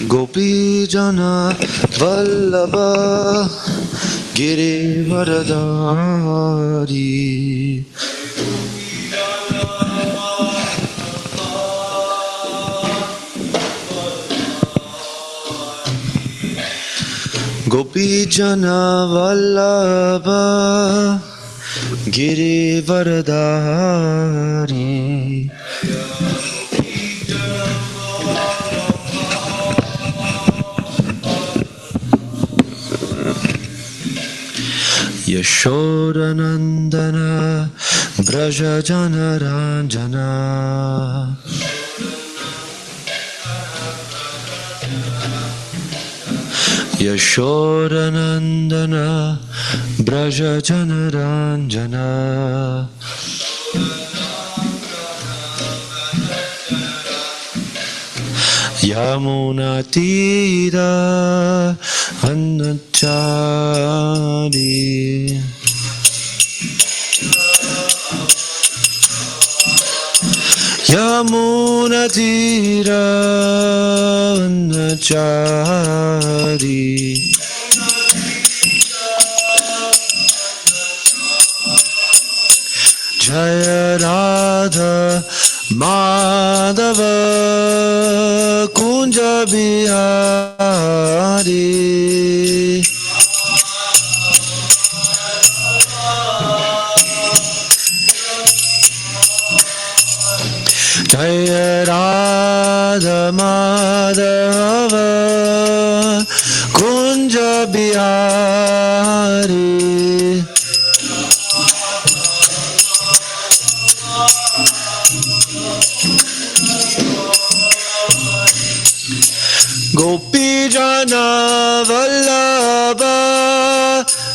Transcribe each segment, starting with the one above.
Gopi Jana Vallabha Giri Varadari. Gopi Jana Vallabha Giri Varadari. Yashodanandana Braja Jana Ranjana. Yashodanandana Braja Jana Ranjana. Yamunatira Anachari. Yamunatira Anachari. Jaya Radha Madhava Kunja Bihari. Jaya Radha Madhava Kunja Bihari. Gopi Jana Vallabha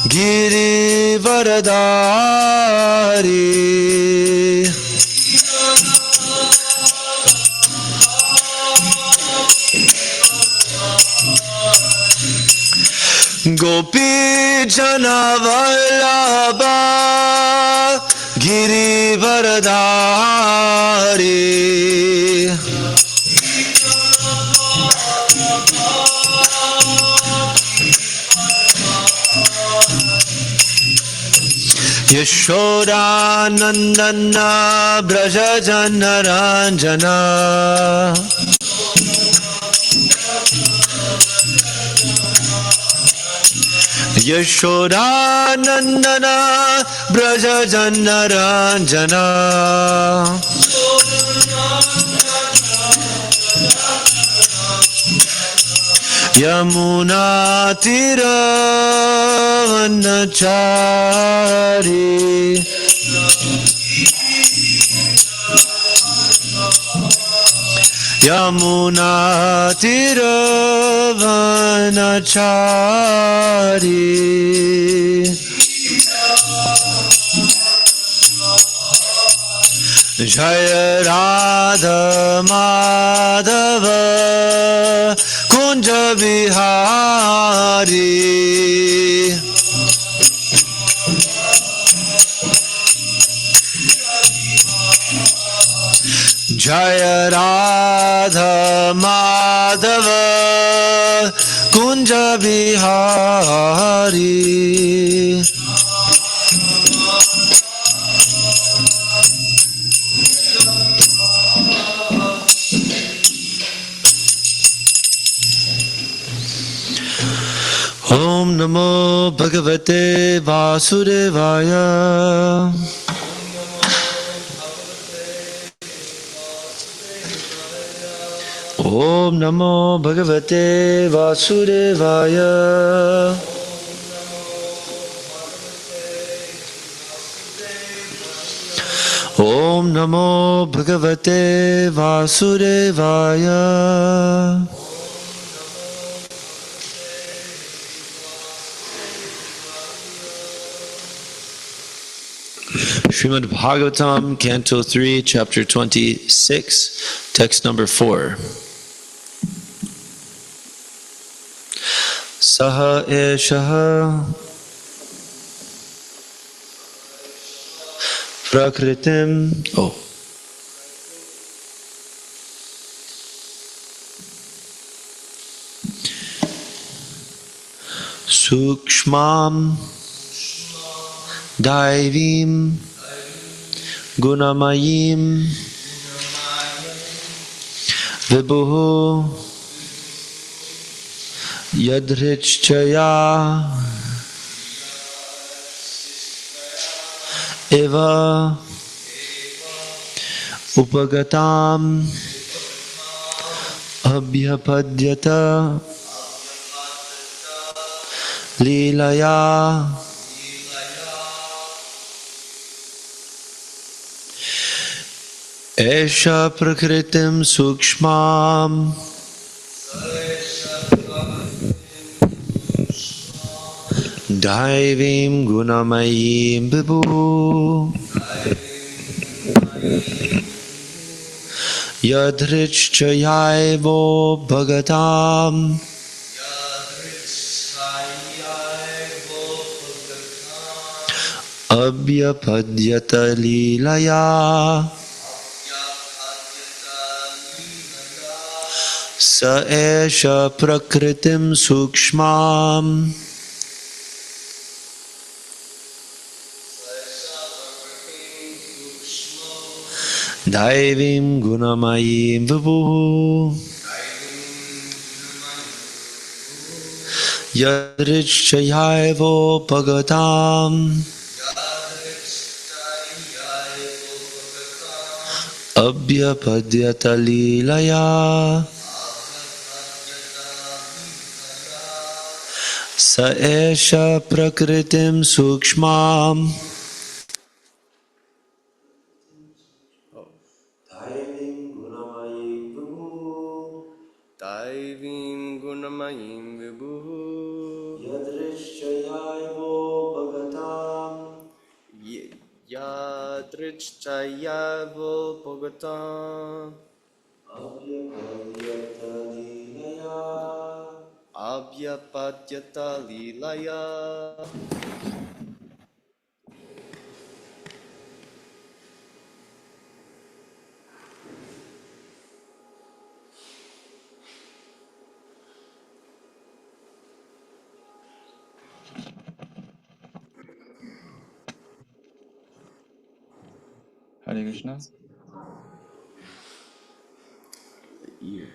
Giri Varadari. Gopi Jana Vallabha Giri Varadari. Yashodanandana Braja Jana Ranjana. Yashodanandana Braja Jana Ranjana. Yamunatira Anachari. Yamunatira Anachari. Jaya Radha Madhava Kunja Bihari. Jaya Radha Madhava Kunja Bihari. Om Namo Bhagavate Vasudevaya. Om Namo Bhagavate Vasudevaya. Om Namo Bhagavate Vasudevaya. Srimad Bhagavatam, Canto 3, Chapter 26, Text number 4. Saha eshaha prakritim. Sukshmam Daivim Gunamayim Vibhuhu Yadrichchaya Eva Upagatam Abhyapadyata Leelaya Esha Prakritim Sukshmam Daivim Gunamayim Vibhu Yadrichchayaivo Bhagatam Abhyapadyata Leelaya Sa Esha Prakritim Sukshmam Daivim Gunamayim Vibhu Yadrichchayaivo Bhagatam Abhyapadyata Leelaya Sa Esha Prakritim Sukshmam Daivim Gunamayim Vibhu Yadrichchayaivo Bhagatam Yadrichchayaivo Bhagatam Abhyapadyata Leelaya Abhyapadyata Leelaya. Hare Krishna. Ear.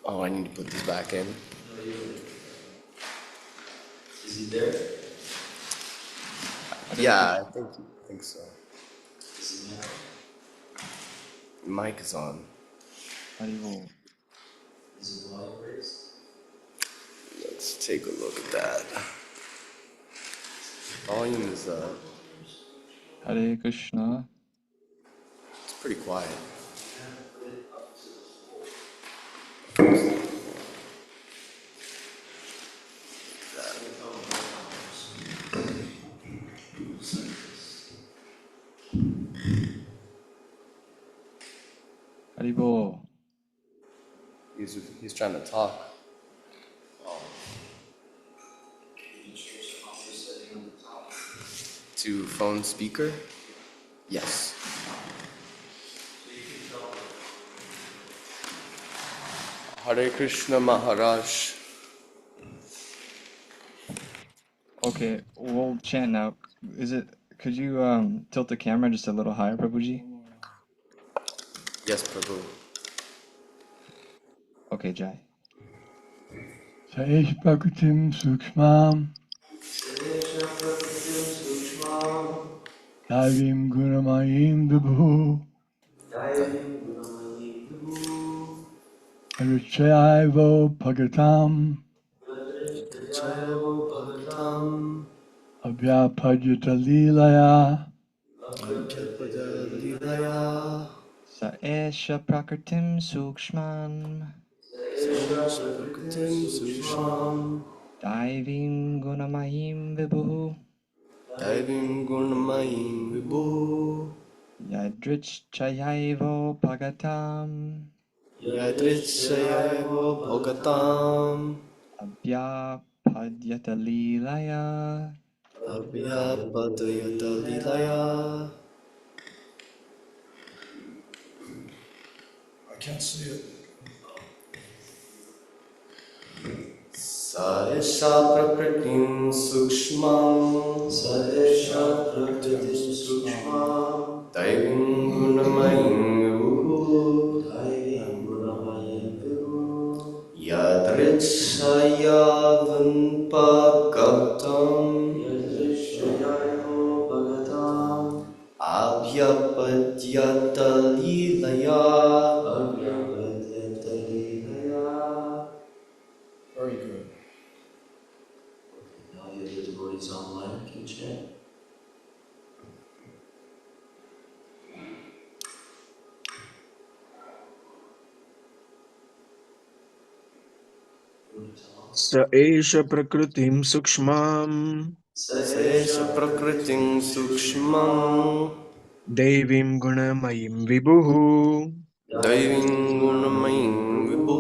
Oh, I need to put this back in. Is he there? Yeah, I think so. Is he there? Mic is on. Haribo. Is his volume raised? Let's take a look at that. Volume is Hare Krishna. it's pretty quiet. Haribo. He's trying to talk. To phone speaker? Yes. Hare Krishna Maharaj. Okay, we'll chant now. Could you tilt the camera just a little higher, Prabhuji? Yes, Prabhu. Okay, Jai. Saesh Prakritim Sukshmam Daivim Gunamayim Vibhu Yadrichchayaivo Bhagatam Jaivo Bhagavatam Abhyapadyata Leelaya Abhyapada Leelaya Sa Esha Prakritim Sukshman Bhagavatam Susham Daivim Gunamayim Vibhu Daivim Gunamayim Vibhu Yadrichchayaivo Bhagatam Yadrichchayaivo Bhagatam Abhyapadyata Leelaya Abhyapada Leelaya. can't see it. Saesha prakritim sukshmam Sadesha prakritim sukshma Daivim gunamayim vibhu Daivim gunamayim vibhu Yadritshaya vanpagatam Yadrishyayo bhagatam Abhyapadyata lilaya Abhyapadyata lilaya. Very good. Now you have the devotees online can chant. स एष प्रकृतिं सूक्ष्मां Saesha prakritim sukshmam दैवीं गुणमयीं विभुः Daivim gunamayim vibhu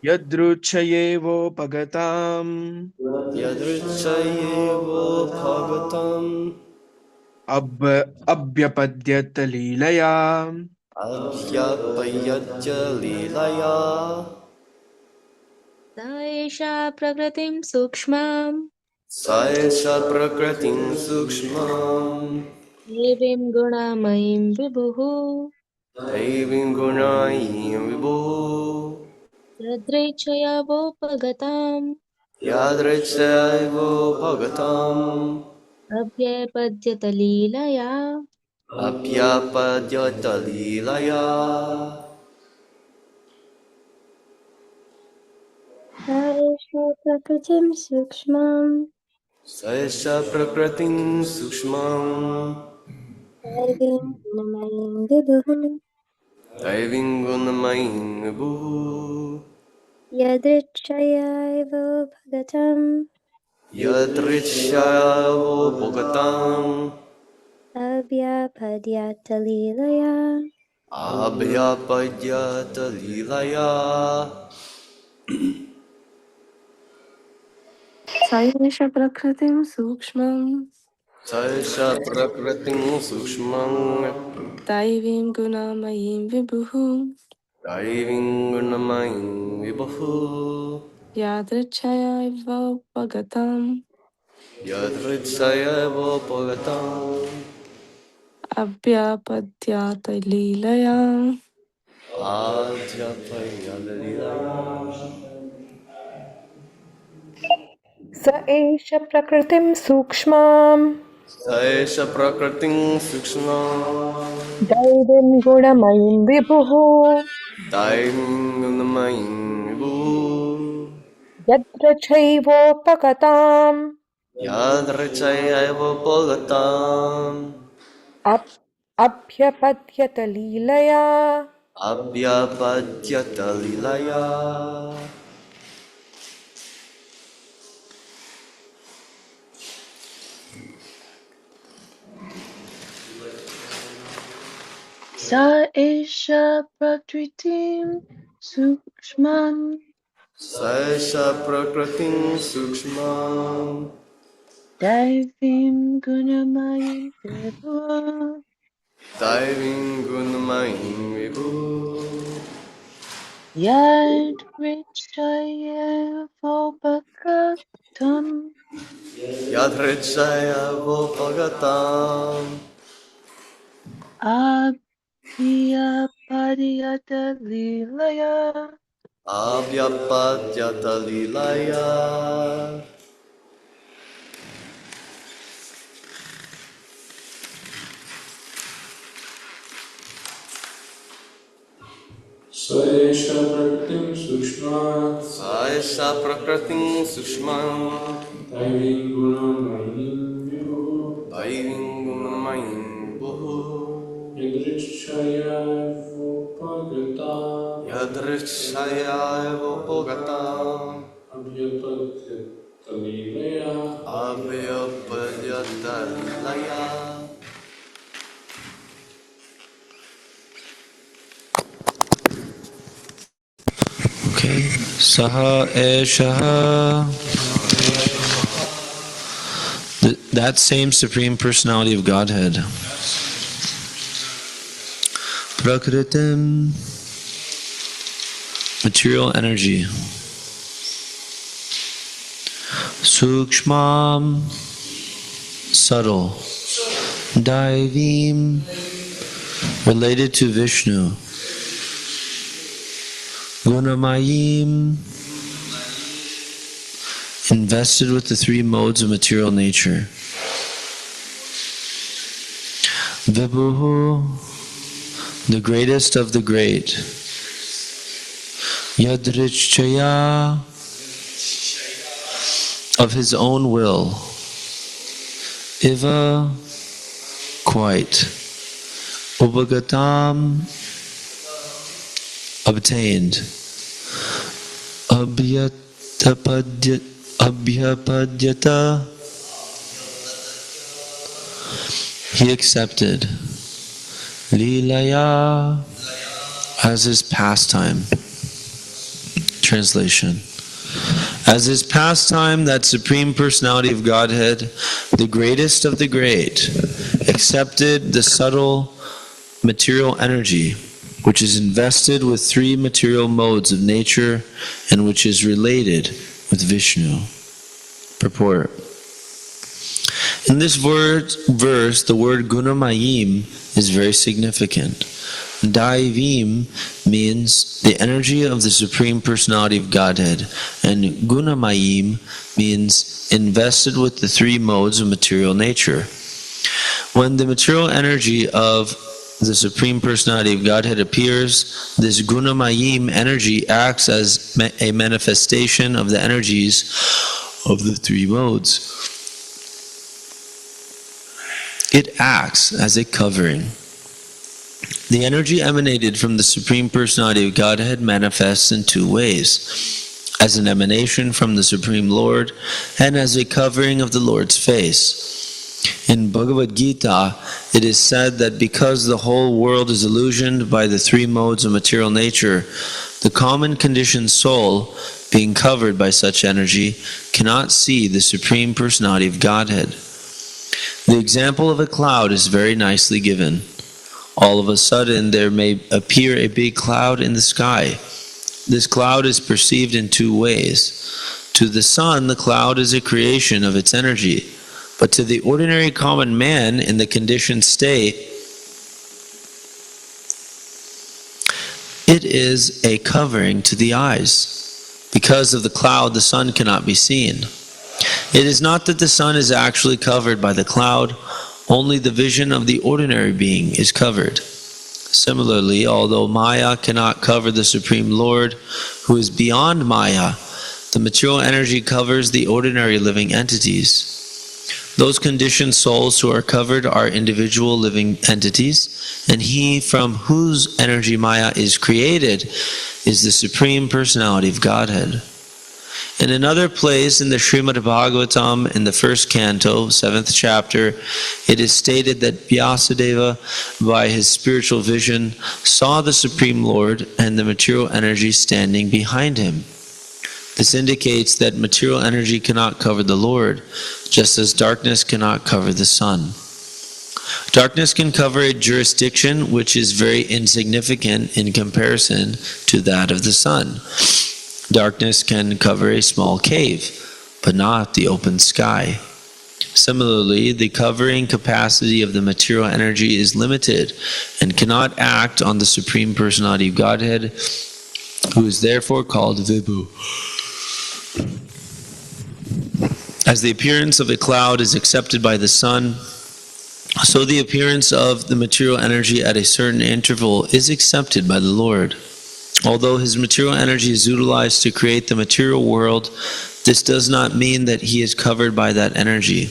यदृच्छयेवोपगताम् Yadritsayevo bhagatam अभ्यपद्यत लीलया Abhyapayatya lilaya Saesha prakritim sukshmam Saesha prakritim sukshmam devim gunamayim vibhuhu Daivim gunayim vibhu yadrechaya vopagatam Yadritsayevo bhagatam abhyapadyata leelaya. Abhyapadyata lilaya Saesha prakritim sukshmam Saesha prakritim sukshmam devim gunamayim vibhuhu Daivim gunamayim vibhu yadrechaya vopagatam Yadritsayevo bhagatam abhyapadyata leelaya. Abhyapadyata lilaya Saesha prakritim sukshmam Saesha prakritim sukshmam daivim gunamayim vibhuhu Daivim gunamayim vibhu yadrichaya vopagatam Yadritsayevo bhagatam abhyapadyata leelaya. Abhyapadyata lilaya स एष प्रकृतिं सूक्ष्मां Saesha prakritim sukshmam दैवीं गुणमयीं विभुः Daivim gunamayim vibhu यत्र चैवोपगताम् Yadritsayevo bhagatam अभ्यपद्यत लीलया. Abhyapadyata lilaya Sa esha prakritim sukshmam Saesha prakritim sukshmam daivim gunamayim vibhuhu Daivim gunamayim vibhu yadrichaya vopagatam Yadritsayevo bhagatam abhyapadyata leelaya. Abhyapadyata lilaya Saesha prakritim sukshma Saesha prakritim sukshmam daivim gunamayim vibhuhu Daivim gunamayim vibhu yadrishaya vopagatam Yadritsayevo bhagatam abhyapadyata lilaya. Abhyapadyata lilaya Okay. Saha Eshaha. That same Supreme Personality of Godhead. Prakritim material energy. Sukshmam, subtle. Daivim, related to Vishnu. Gunamayim, invested with the three modes of material nature. Vibhuhu, the greatest of the great. Yadrichaya, of his own will. Iva, quite. Upagatam, obtained. Abhyapadyata, he accepted. Leelaya, as his pastime. Translation. As his pastime, that Supreme Personality of Godhead, the greatest of the great, accepted the subtle material energy, which is invested with three material modes of nature and which is related with Vishnu. Purport. In this verse, the word Gunamayim is very significant. Daivim means the energy of the Supreme Personality of Godhead, and Gunamayim means invested with the three modes of material nature. When the material energy of the Supreme Personality of Godhead appears, this Gunamayim energy acts as a manifestation of the energies of the three modes. It acts as a covering. The energy emanated from the Supreme Personality of Godhead manifests in two ways: as an emanation from the Supreme Lord and as a covering of the Lord's face. In Bhagavad Gita, it is said that because the whole world is illusioned by the three modes of material nature, the common conditioned soul, being covered by such energy, cannot see the Supreme Personality of Godhead. The example of a cloud is very nicely given. All of a sudden, there may appear a big cloud in the sky. This cloud is perceived in two ways. To the sun, the cloud is a creation of its energy. But to the ordinary common man in the conditioned state, it is a covering to the eyes. Because of the cloud, the sun cannot be seen. It is not that the sun is actually covered by the cloud, only the vision of the ordinary being is covered. Similarly, although Maya cannot cover the Supreme Lord, who is beyond Maya, the material energy covers the ordinary living entities. Those conditioned souls who are covered are individual living entities, and he from whose energy Maya is created is the Supreme Personality of Godhead. In another place in the Srimad Bhagavatam, in the first canto, 7th chapter, it is stated that Vyasadeva, by his spiritual vision, saw the Supreme Lord and the material energy standing behind him. This indicates that material energy cannot cover the Lord, just as darkness cannot cover the sun. Darkness can cover a jurisdiction which is very insignificant in comparison to that of the sun. Darkness can cover a small cave, but not the open sky. Similarly, the covering capacity of the material energy is limited and cannot act on the Supreme Personality of Godhead, who is therefore called Vibhu. As the appearance of a cloud is accepted by the sun, so the appearance of the material energy at a certain interval is accepted by the Lord. Although his material energy is utilized to create the material world, this does not mean that he is covered by that energy.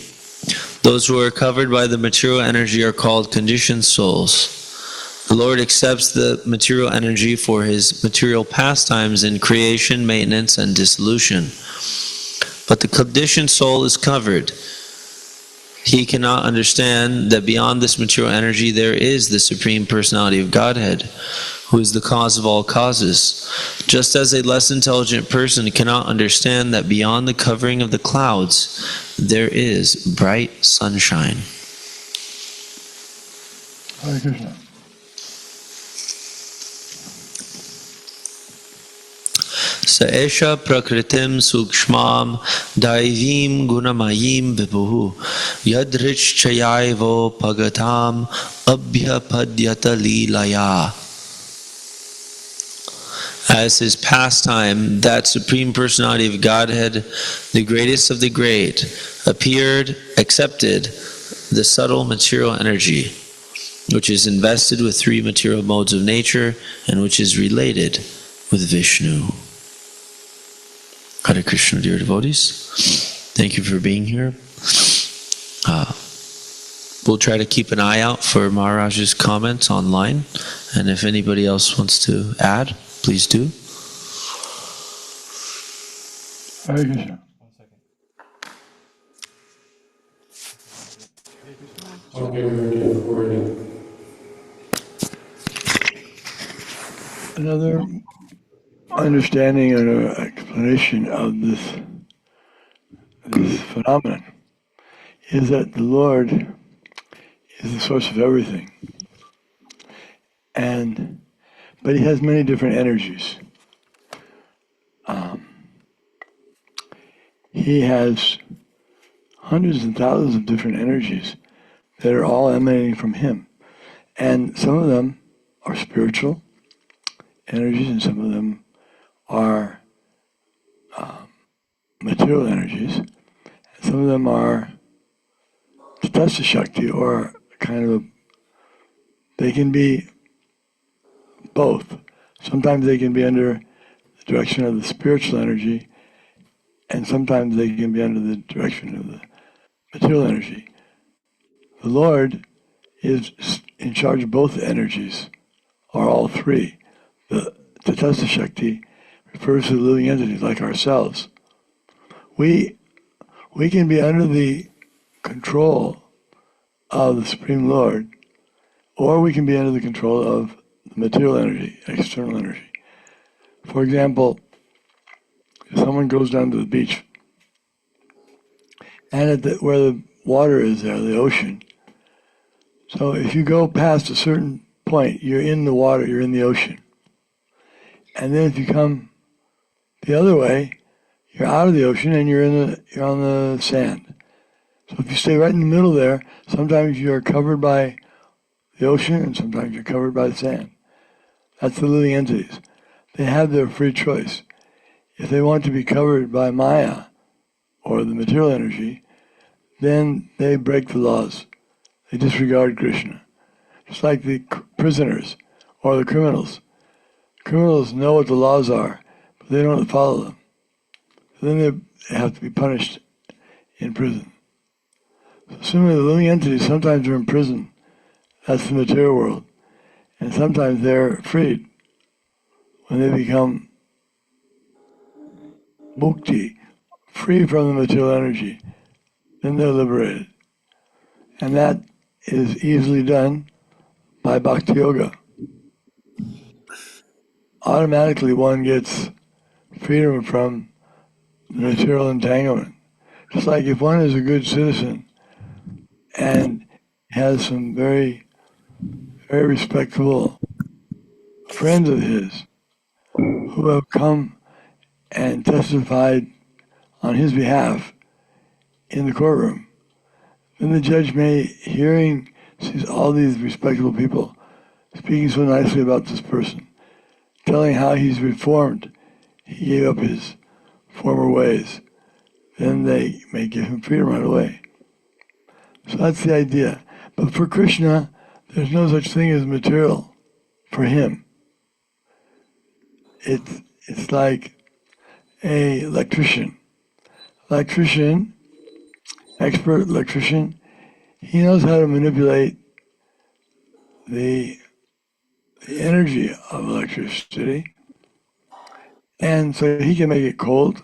Those who are covered by the material energy are called conditioned souls. The Lord accepts the material energy for his material pastimes in creation, maintenance, and dissolution. But the conditioned soul is covered. He cannot understand that beyond this material energy there is the Supreme Personality of Godhead, who is the cause of all causes. Just as a less intelligent person cannot understand that beyond the covering of the clouds there is bright sunshine. Hare Krishna. Saesha prakritim sukshmam daivim gunamayim vibhuhu yadrichayaivo pagatam abhyapadyata lilaya. As his pastime, that Supreme Personality of Godhead, the greatest of the great, appeared, accepted the subtle material energy, which is invested with three material modes of nature and which is related with Vishnu. Hare Krishna, dear devotees. Thank you for being here. We'll try to keep an eye out for Maharaj's comments online, and if anybody else wants to add, please do. Hare Krishna. Okay, we're ready to record it. Another understanding or explanation of this phenomenon is that the Lord is the source of everything, but He has many different energies. He has hundreds and thousands of different energies that are all emanating from Him, and some of them are spiritual energies, and some of them are material energies. Some of them are Tasta Shakti, or kind of, they can be both. Sometimes they can be under the direction of the spiritual energy, and sometimes they can be under the direction of the material energy. The Lord is in charge of both energies, or all three. The Tasta Shakti refers to the living entities like ourselves. We can be under the control of the Supreme Lord, or we can be under the control of the material energy, external energy. For example, if someone goes down to the beach, and where the water is there, the ocean, so if you go past a certain point, you're in the water, you're in the ocean. And then if you come the other way, you're out of the ocean and you're on the sand. So if you stay right in the middle there, sometimes you're covered by the ocean and sometimes you're covered by the sand. That's the living entities. They have their free choice. If they want to be covered by Maya, or the material energy, then they break the laws. They disregard Krishna. Just like the prisoners or the criminals. Criminals know what the laws are, but they don't follow them. So then they have to be punished in prison. So similarly, the living entities sometimes are in prison. That's the material world. And sometimes they're freed. When they become mukti, free from the material energy, then they're liberated. And that is easily done by bhakti yoga. Automatically one gets freedom from the material entanglement. Just like if one is a good citizen and has some very, very respectable friends of his who have come and testified on his behalf in the courtroom, then the judge may, sees all these respectable people speaking so nicely about this person, telling how he's reformed, he gave up his former ways, then they may give him freedom right away. So that's the idea. But for Krishna, there's no such thing as material for him. It's like a electrician. Expert electrician, he knows how to manipulate the energy of electricity, and so he can make it cold,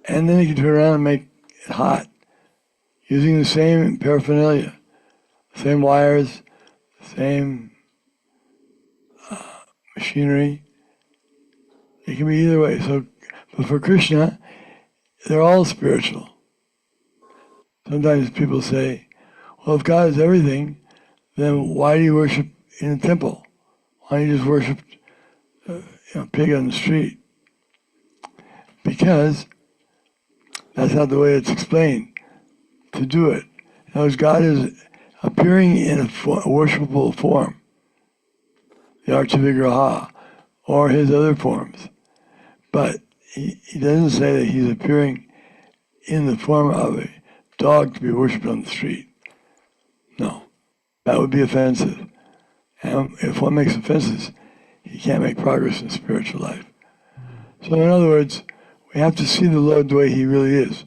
and then he can turn around and make it hot using the same paraphernalia, same wires, same machinery. It can be either way. So, but for Krishna, they're all spiritual. Sometimes people say, well, if God is everything, then why do you worship in a temple? Why don't you just worship a pig on the street? because that's not the way it's explained to do it. In other words, God is appearing in a worshipful form, the Archavigraha, or his other forms. But he doesn't say that he's appearing in the form of a dog to be worshipped on the street. No, that would be offensive. And if one makes offenses, he can't make progress in spiritual life. So in other words, we have to see the Lord the way he really is.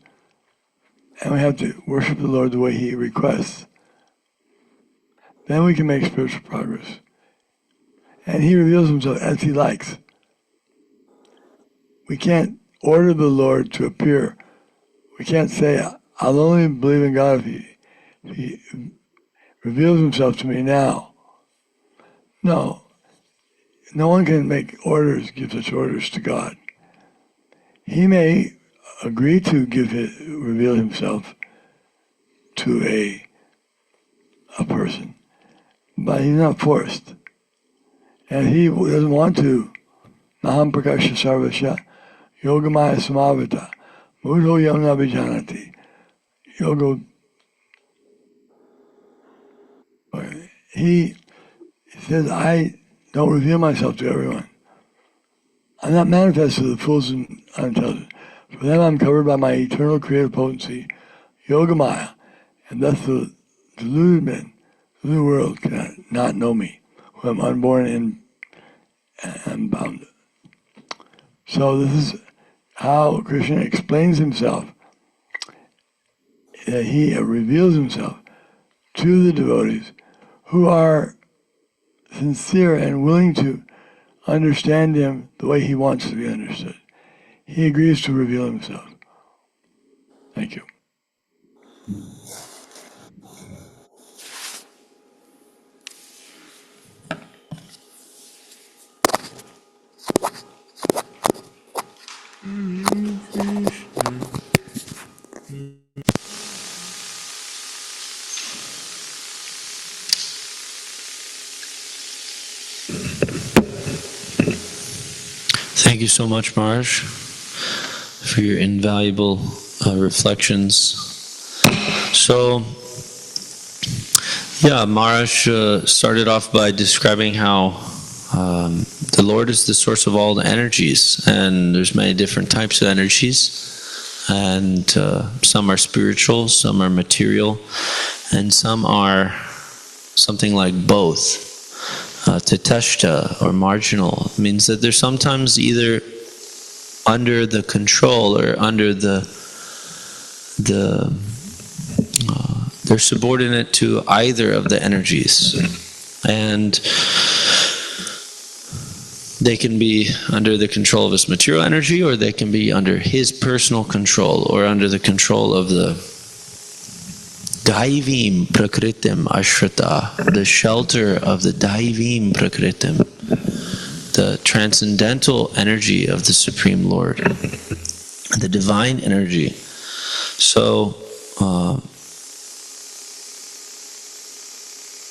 And we have to worship the Lord the way he requests. Then we can make spiritual progress. And he reveals himself as he likes. We can't order the Lord to appear. We can't say, I'll only believe in God if he reveals himself to me now. No. No one can make orders, give such orders to God. He may agree to reveal himself to a person, but he's not forced. And he doesn't want to. Naham prakasha sarvasya yogamaya samavita mudho yamna vijanati. Yoga. He says, I don't reveal myself to everyone. I'm not manifest to the fools and unintelligent. For them I'm covered by my eternal creative potency, Yogamaya, and thus the deluded men of the world cannot not know me, who am unborn and unbounded. So this is how Krishna explains himself, that he reveals himself to the devotees who are sincere and willing to understand him the way he wants to be understood. He agrees to reveal himself. Thank you. Thank you so much, Maharaj, for your invaluable reflections. So, yeah, Maharaj started off by describing how the Lord is the source of all the energies, and there's many different types of energies, and some are spiritual, some are material, and some are something like both. Tateshta or marginal means that they're sometimes either under the control or under they're subordinate to either of the energies, and they can be under the control of his material energy, or they can be under his personal control, or under the control of the Daivim Prakritim Ashrata, the shelter of the Daivim Prakritim, the transcendental energy of the Supreme Lord, the divine energy. So,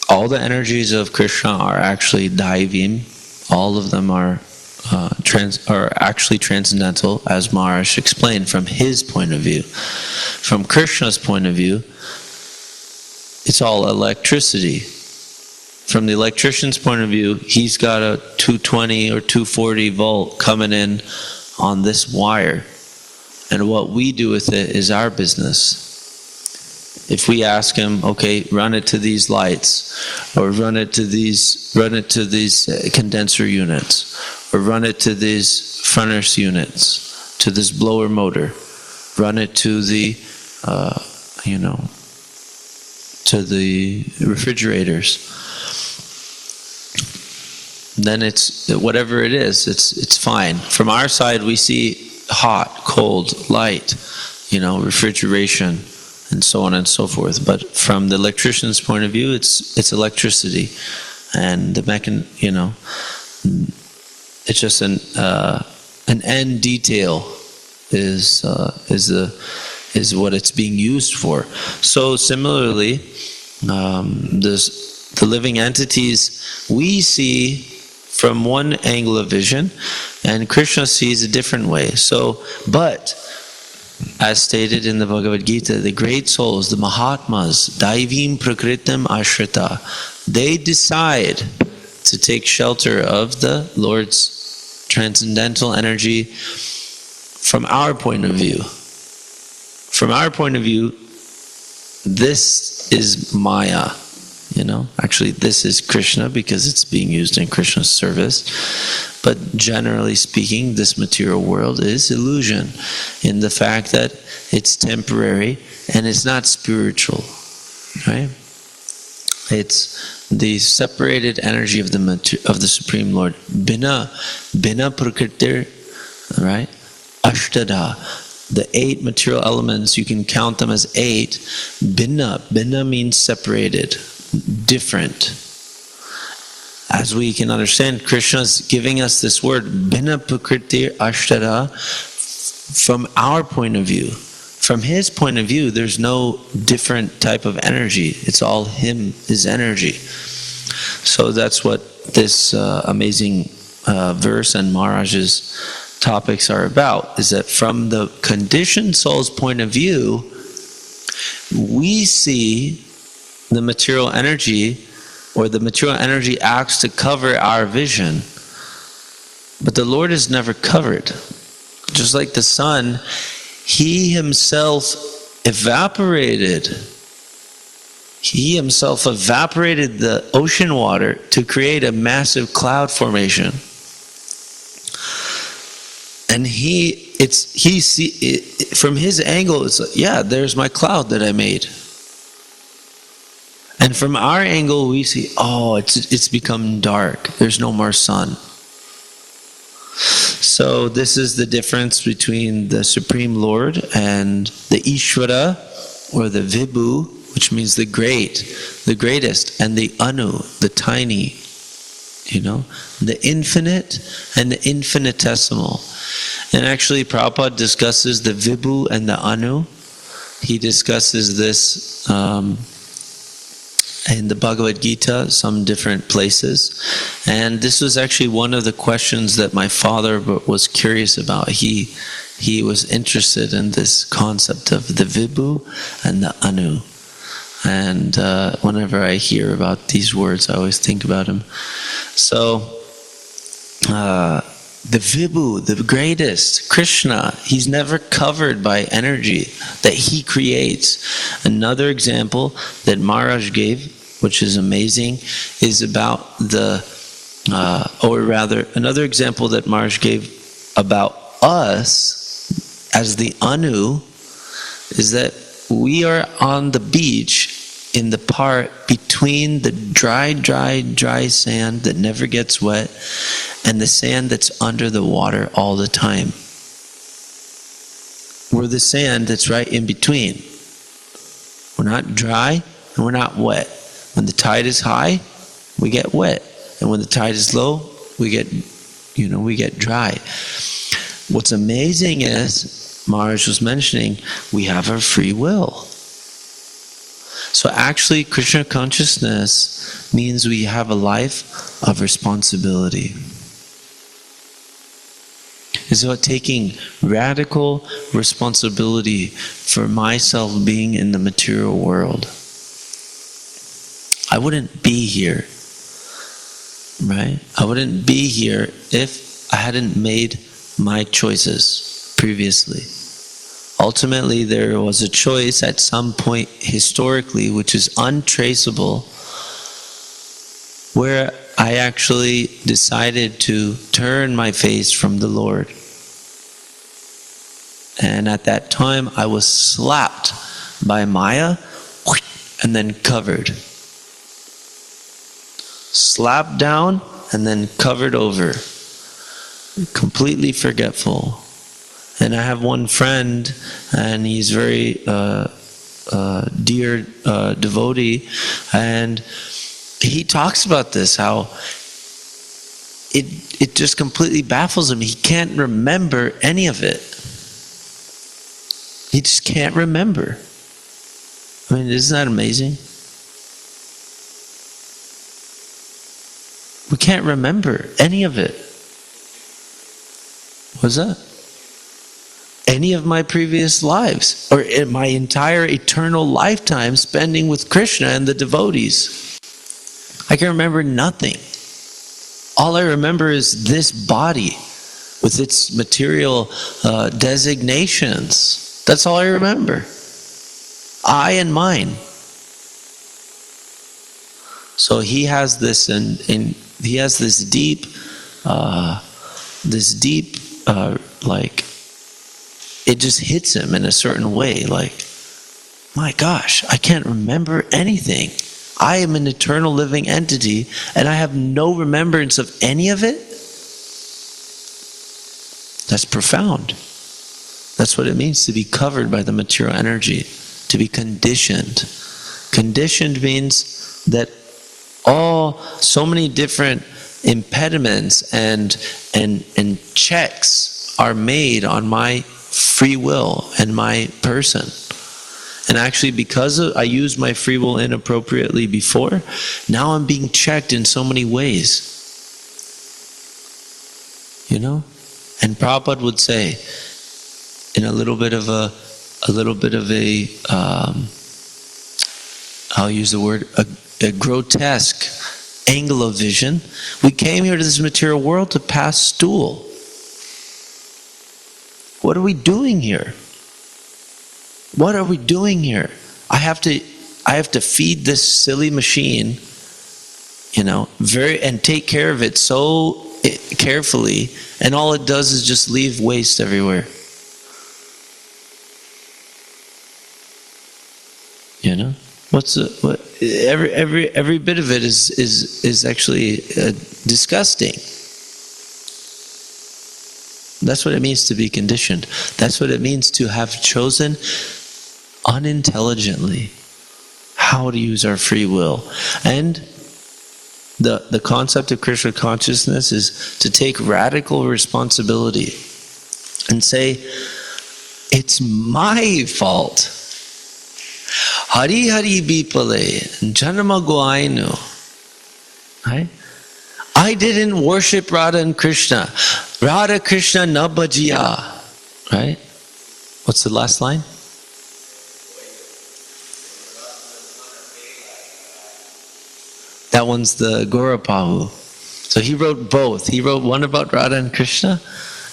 all the energies of Krishna are actually Daivim. All of them are actually transcendental, as Maharaj explained from his point of view. From Krishna's point of view, it's all electricity. From the electrician's point of view, he's got a 220 or 240 volt coming in on this wire. And what we do with it is our business. If we ask him, okay, run it to these lights, or run it to these condenser units, or run it to these furnace units, to this blower motor, run it to the, to the refrigerators, then it's whatever it is, it's fine. From our side, we see hot, cold, light, refrigeration, and so on and so forth. But from the electrician's point of view, it's electricity, and the it's just an end detail is what it's being used for. So similarly, the living entities we see from one angle of vision, and Krishna sees a different way. So, but as stated in the Bhagavad Gita, the great souls, the Mahatmas, Daivim Prakritam Ashrita, they decide to take shelter of the Lord's transcendental energy from our point of view. From our point of view, this is Maya. Actually this is Krishna because it's being used in Krishna's service. But generally speaking, this material world is illusion in the fact that it's temporary and it's not spiritual, right? It's the separated energy of the Supreme Lord. Bina prakritir, right? Ashtada. The 8 material elements, you can count them as 8. Bina means separated, different. As we can understand, Krishna's giving us this word, Bina Prakritir Ashtada, from our point of view. From his point of view, there's no different type of energy. It's all his energy. So that's what this amazing verse and Maharaj's topics are about, is that from the conditioned soul's point of view, we see the material energy, or the material energy acts to cover our vision. But the Lord is never covered. Just like the sun, he himself evaporated. He himself evaporated the ocean water to create a massive cloud formation. And from his angle, it's like, yeah, there's my cloud that I made. And from our angle, we see, oh, it's become dark. There's no more sun. So this is the difference between the Supreme Lord and the Ishvara, or the Vibhu, which means the greatest, and the Anu, the tiny, the infinite and the infinitesimal. And actually, Prabhupada discusses the Vibhu and the Anu. He discusses this in the Bhagavad Gita, some different places. And this was actually one of the questions that my father was curious about. He was interested in this concept of the Vibhu and the Anu. And whenever I hear about these words, I always think about him. So, the Vibhu, the greatest, Krishna, he's never covered by energy that he creates. Another example that Maharaj gave, which is amazing, is about another example that Maharaj gave about us as the Anu, is that we are on the beach in the part between the dry sand that never gets wet and the sand that's under the water all the time. We're the sand that's right in between. We're not dry and we're not wet. When the tide is high, we get wet. And when the tide is low, we get dry. What's amazing is, Maharaj was mentioning, we have our free will. So actually, Krishna consciousness means we have a life of responsibility. It's about taking radical responsibility for myself being in the material world. I wouldn't be here, right? I wouldn't be here if I hadn't made my choices previously. Ultimately, there was a choice at some point historically, which is untraceable, where I actually decided to turn my face from the Lord. And at that time, I was slapped by Maya and then covered. Slapped down and then covered over. Completely forgetful. And I have one friend, and he's very dear devotee, and he talks about this, how it just completely baffles him. He can't remember any of it. He just can't remember. I mean, isn't that amazing? We can't remember any of it. What's that? Any of my previous lives, or in my entire eternal lifetime spending with Krishna and the devotees. I can remember nothing. All I remember is this body with its material designations. That's all I remember. I and mine. So he has this, and he has this deep, like, it just hits him in a certain way. Like, my gosh, I can't remember anything. I am an eternal living entity, and I have no remembrance of any of it. That's profound. That's what it means to be covered by the material energy, to be conditioned. Conditioned means that so many different impediments and checks are made on my free will and my person. And actually, because I used my free will inappropriately before, now I'm being checked in so many ways. You know? And Prabhupada would say, in a little bit of a I'll use the word, a grotesque angle of vision, we came here to this material world to pass stool. What are we doing here? What are we doing here? I have to feed this silly machine, and take care of it so carefully, and all it does is just leave waste everywhere. Every bit of it is actually disgusting. That's what it means to be conditioned. That's what it means to have chosen unintelligently how to use our free will. And the concept of Krishna consciousness is to take radical responsibility and say, it's my fault. Hari Hari Bipale, Janama Goainu. Right? I didn't worship Radha and Krishna. Radha Krishna Nabajiya. Right? What's the last line? That one's the Gaurapahu. So he wrote both. He wrote one about Radha and Krishna,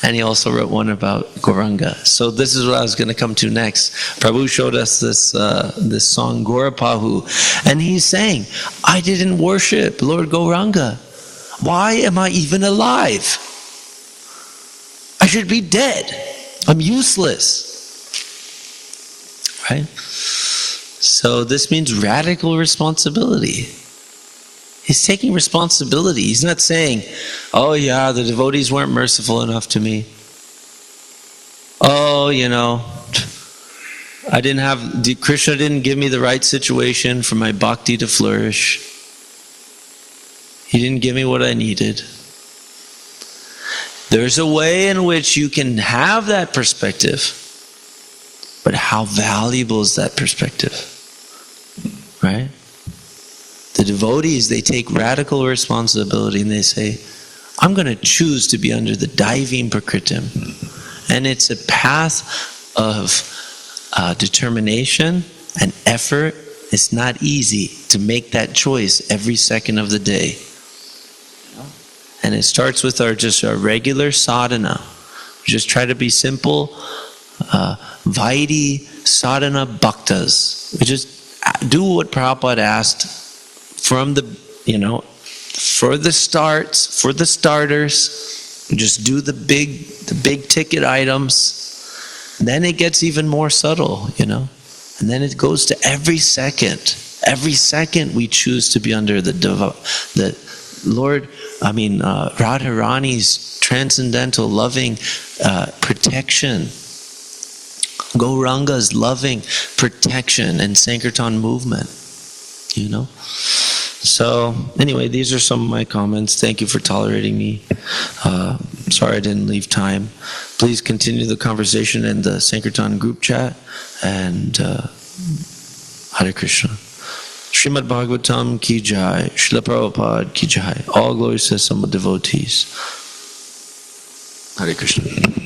and he also wrote one about Gauranga. So this is what I was going to come to next. Prabhu showed us this song Gaurapahu, and he's saying, I didn't worship Lord Gauranga. Why am I even alive? I should be dead. I'm useless. Right? So this means radical responsibility. He's taking responsibility. He's not saying, oh yeah, the devotees weren't merciful enough to me. Oh, Krishna didn't give me the right situation for my bhakti to flourish. He didn't give me what I needed. There's a way in which you can have that perspective, but how valuable is that perspective? Right? The devotees, they take radical responsibility and they say, I'm going to choose to be under the Daivim Prakritim. And it's a path of determination and effort. It's not easy to make that choice every second of the day. And it starts with our regular sadhana. We just try to be simple, Vaidhi sadhana bhaktas. We just do what Prabhupada asked from the starters. Just do the big ticket items. Then it gets even more subtle, and then it goes to every second. Every second we choose to be under the Lord, Radharani's transcendental loving protection. Gauranga's loving protection and Sankirtan movement. So anyway, these are some of my comments. Thank you for tolerating me. Sorry I didn't leave time. Please continue the conversation in the Sankirtan group chat, and Hare Krishna. Srimad Bhagavatam ki jai, Srila Prabhupada ki jai. All glories to some devotees. Hare Krishna.